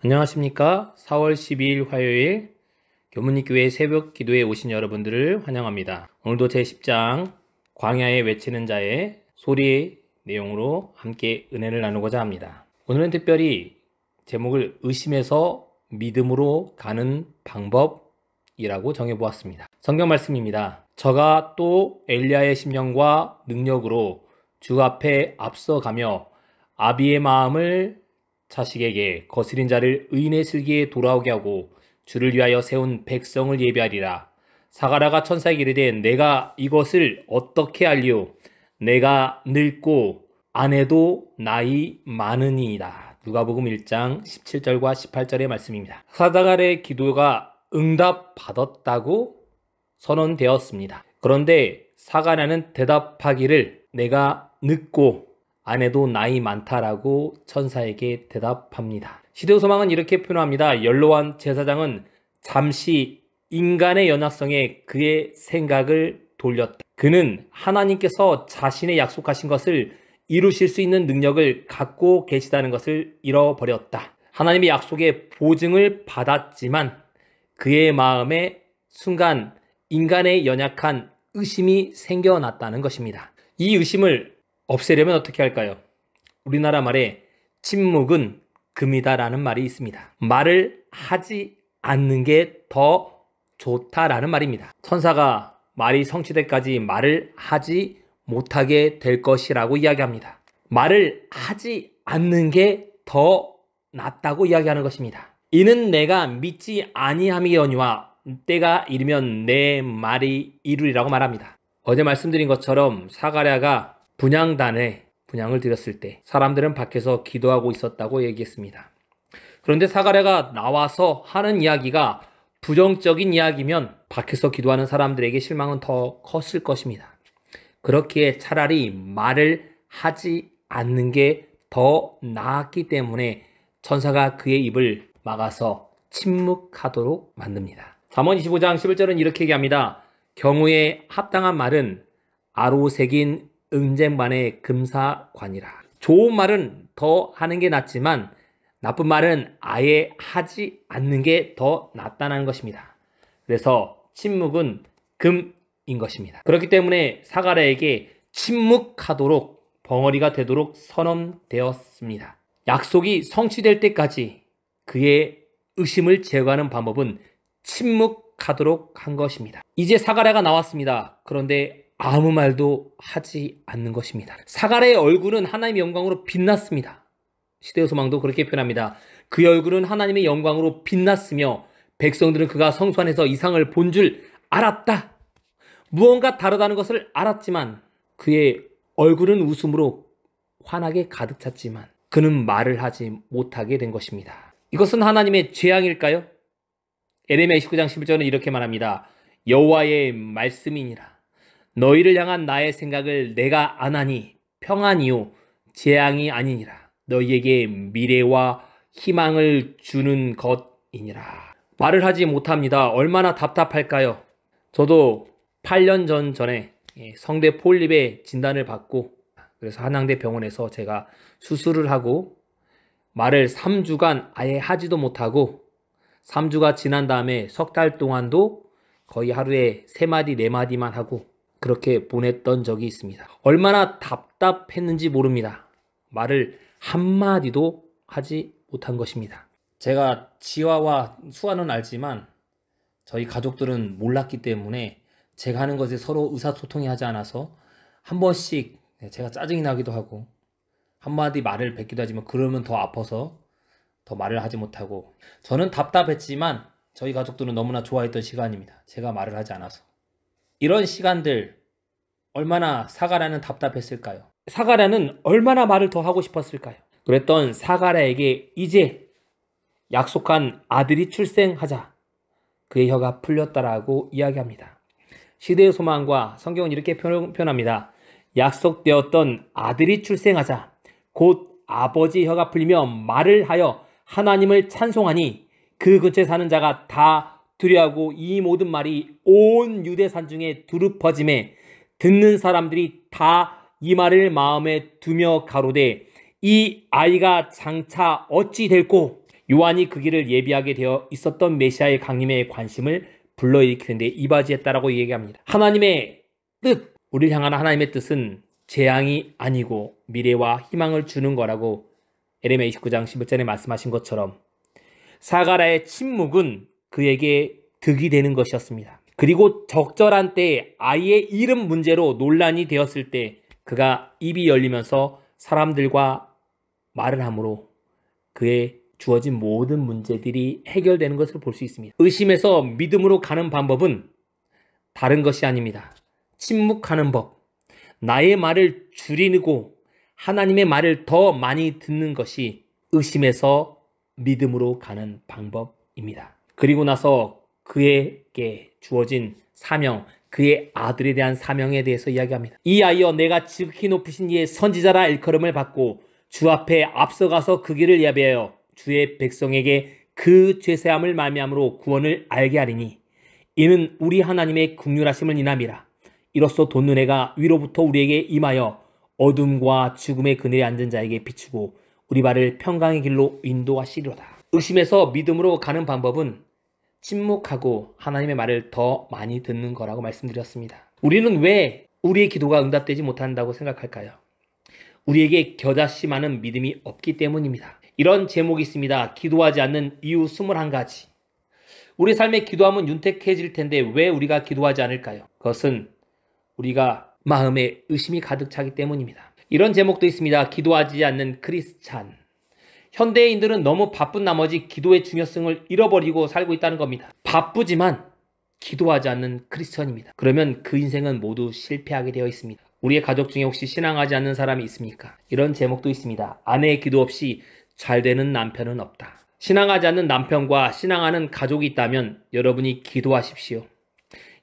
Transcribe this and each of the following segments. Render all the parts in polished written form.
안녕하십니까. 4월 12일 화요일 교문리교회 새벽 기도에 오신 여러분들을 환영합니다. 오늘도 제10장 광야에 외치는 자의 소리의 내용으로 함께 은혜를 나누고자 합니다. 오늘은 특별히 제목을 의심에서 믿음으로 가는 방법이라고 정해보았습니다. 성경 말씀입니다. 저가 또 엘리야의 심령과 능력으로 주 앞에 앞서가며 아비의 마음을 자식에게 거스린 자를 의인의 슬기에 돌아오게 하고 주를 위하여 세운 백성을 예비하리라. 사가랴가 천사에게 이르되 내가 이것을 어떻게 알리오? 내가 늙고 아내도 나이 많으니이다. 누가복음 1장 17절과 18절의 말씀입니다. 사가랴의 기도가 응답받았다고 선언되었습니다. 그런데 사가랴는 대답하기를 내가 늙고 아내도 나이 많다라고 천사에게 대답합니다. 시대소망은 이렇게 표현합니다. 연로한 제사장은 잠시 인간의 연약성에 그의 생각을 돌렸다. 그는 하나님께서 자신의 약속하신 것을 이루실 수 있는 능력을 갖고 계시다는 것을 잃어버렸다. 하나님의 약속의 보증을 받았지만 그의 마음에 순간 인간의 연약한 의심이 생겨났다는 것입니다. 이 의심을 없애려면 어떻게 할까요? 우리나라 말에 침묵은 금이다라는 말이 있습니다. 말을 하지 않는 게 더 좋다라는 말입니다. 천사가 말이 성취될까지 말을 하지 못하게 될 것이라고 이야기합니다. 말을 하지 않는 게 더 낫다고 이야기하는 것입니다. 이는 내가 믿지 아니함이거니와 때가 이르면 내 말이 이루리라고 말합니다. 어제 말씀드린 것처럼 사가랴가 분향단에 분향을 드렸을 때 사람들은 밖에서 기도하고 있었다고 얘기했습니다. 그런데 사가랴가 나와서 하는 이야기가 부정적인 이야기면 밖에서 기도하는 사람들에게 실망은 더 컸을 것입니다. 그렇기에 차라리 말을 하지 않는 게 더 나았기 때문에 천사가 그의 입을 막아서 침묵하도록 만듭니다. 잠언 25장 11절은 이렇게 얘기합니다. 경우에 합당한 말은 아로 새긴 은쟁반의 금사관이라. 좋은 말은 더 하는 게 낫지만 나쁜 말은 아예 하지 않는 게 더 낫다는 것입니다. 그래서 침묵은 금인 것입니다. 그렇기 때문에 사가랴에게 침묵하도록 벙어리가 되도록 선언되었습니다. 약속이 성취될 때까지 그의 의심을 제거하는 방법은 침묵하도록 한 것입니다. 이제 사가랴가 나왔습니다. 그런데 아무 말도 하지 않는 것입니다. 사가랴의 얼굴은 하나님의 영광으로 빛났습니다. 시대소망도 그렇게 표현합니다. 그의 얼굴은 하나님의 영광으로 빛났으며 백성들은 그가 성소 안에서 이상을 본 줄 알았다. 무언가 다르다는 것을 알았지만 그의 얼굴은 웃음으로 환하게 가득 찼지만 그는 말을 하지 못하게 된 것입니다. 이것은 하나님의 재앙일까요? 에레미야 29장 11절은 이렇게 말합니다. 여호와의 말씀이니라. 너희를 향한 나의 생각을 내가 아나니 평안이요 재앙이 아니니라. 너희에게 미래와 희망을 주는 것이니라. 말을 하지 못합니다. 얼마나 답답할까요? 저도 8년 전에 성대 폴립의 진단을 받고 그래서 한양대 병원에서 제가 수술을 하고 말을 3주간 아예 하지도 못하고 3주가 지난 다음에 석 달 동안도 거의 하루에 3마디 4마디만 하고 그렇게 보냈던 적이 있습니다. 얼마나 답답했는지 모릅니다. 말을 한마디도 하지 못한 것입니다. 제가 지화와 수화는 알지만 저희 가족들은 몰랐기 때문에 제가 하는 것에 서로 의사소통이 하지 않아서 한 번씩 제가 짜증이 나기도 하고 한마디 말을 뱉기도 하지만 그러면 더 아파서 더 말을 하지 못하고 저는 답답했지만 저희 가족들은 너무나 좋아했던 시간입니다. 제가 말을 하지 않아서. 이런 시간들 얼마나 사가랴는 답답했을까요? 사가랴는 얼마나 말을 더 하고 싶었을까요? 그랬던 사가랴에게 이제 약속한 아들이 출생하자 그의 혀가 풀렸다라고 이야기합니다. 시대의 소망과 성경은 이렇게 표현합니다. 약속되었던 아들이 출생하자 곧 아버지의 혀가 풀리며 말을 하여 하나님을 찬송하니 그 근처에 사는 자가 다 두려워하고 이 모든 말이 온 유대산 중에 두루 퍼짐에 듣는 사람들이 다 이 말을 마음에 두며 가로되 이 아이가 장차 어찌 될꼬 요한이 그 길을 예비하게 되어 있었던 메시아의 강림의 관심을 불러일으키는 데 이바지했다라고 얘기합니다. 하나님의 뜻, 우리를 향한 하나님의 뜻은 재앙이 아니고 미래와 희망을 주는 거라고 에레미야 29장 11절에 말씀하신 것처럼 사가랴의 침묵은 그에게 득이 되는 것이었습니다. 그리고 적절한 때에 아이의 이름 문제로 논란이 되었을 때 그가 입이 열리면서 사람들과 말을 함으로 그의 주어진 모든 문제들이 해결되는 것을 볼 수 있습니다. 의심에서 믿음으로 가는 방법은 다른 것이 아닙니다. 침묵하는 법, 나의 말을 줄이고 하나님의 말을 더 많이 듣는 것이 의심에서 믿음으로 가는 방법입니다. 그리고 나서 그에게 주어진 사명, 그의 아들에 대한 사명에 대해서 이야기합니다. 이 아이여, 내가 지극히 높으신 이의 선지자라 일컬음을 받고 주 앞에 앞서가서 그 길을 예비하여 주의 백성에게 그 죄사함을 말미암으로 구원을 알게 하리니 이는 우리 하나님의 긍휼하심을 인함이라. 이로써 돋는 해가 위로부터 우리에게 임하여 어둠과 죽음의 그늘에 앉은 자에게 비추고 우리 발을 평강의 길로 인도하시리로다. 의심에서 믿음으로 가는 방법은 침묵하고 하나님의 말을 더 많이 듣는 거라고 말씀드렸습니다. 우리는 왜 우리의 기도가 응답되지 못한다고 생각할까요? 우리에게 겨자씨 많은 믿음이 없기 때문입니다. 이런 제목이 있습니다. 기도하지 않는 이유 21가지. 우리 삶에 기도하면 윤택해질 텐데 왜 우리가 기도하지 않을까요? 그것은 우리가 마음에 의심이 가득 차기 때문입니다. 이런 제목도 있습니다. 기도하지 않는 크리스찬. 현대인들은 너무 바쁜 나머지 기도의 중요성을 잃어버리고 살고 있다는 겁니다. 바쁘지만 기도하지 않는 크리스천입니다. 그러면 그 인생은 모두 실패하게 되어 있습니다. 우리의 가족 중에 혹시 신앙하지 않는 사람이 있습니까? 이런 제목도 있습니다. 아내의 기도 없이 잘 되는 남편은 없다. 신앙하지 않는 남편과 신앙하는 가족이 있다면 여러분이 기도하십시오.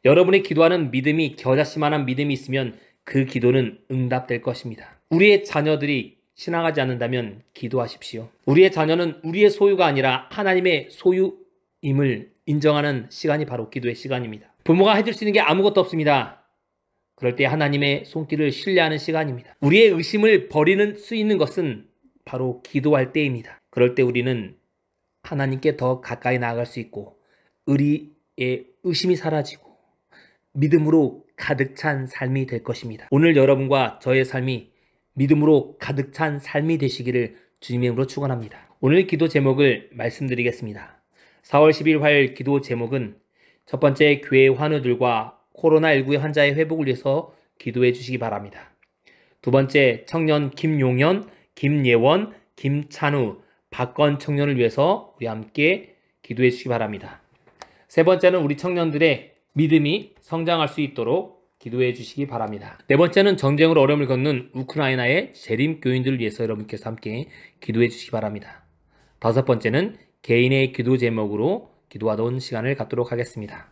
여러분의 기도하는 믿음이 겨자씨만한 믿음이 있으면 그 기도는 응답될 것입니다. 우리의 자녀들이 신앙하지 않는다면 기도하십시오. 우리의 자녀는 우리의 소유가 아니라 하나님의 소유임을 인정하는 시간이 바로 기도의 시간입니다. 부모가 해줄 수 있는 게 아무것도 없습니다. 그럴 때 하나님의 손길을 신뢰하는 시간입니다. 우리의 의심을 버리는 수 있는 것은 바로 기도할 때입니다. 그럴 때 우리는 하나님께 더 가까이 나아갈 수 있고 우리의 의심이 사라지고 믿음으로 가득 찬 삶이 될 것입니다. 오늘 여러분과 저의 삶이 믿음으로 가득 찬 삶이 되시기를 주님의 이름으로 축원합니다. 오늘 기도 제목을 말씀드리겠습니다. 4월 10일 화요일 기도 제목은 첫 번째, 교회 환우들과 코로나19의 환자의 회복을 위해서 기도해 주시기 바랍니다. 두 번째, 청년 김용현, 김예원, 김찬우, 박건 청년을 위해서 우리 함께 기도해 주시기 바랍니다. 세 번째는 우리 청년들의 믿음이 성장할 수 있도록 기도해 주시기 바랍니다. 네 번째는 전쟁으로 어려움을 겪는 우크라이나의 재림 교인들을 위해서 여러분께서 함께 기도해 주시기 바랍니다. 다섯 번째는 개인의 기도 제목으로 기도하던 시간을 갖도록 하겠습니다.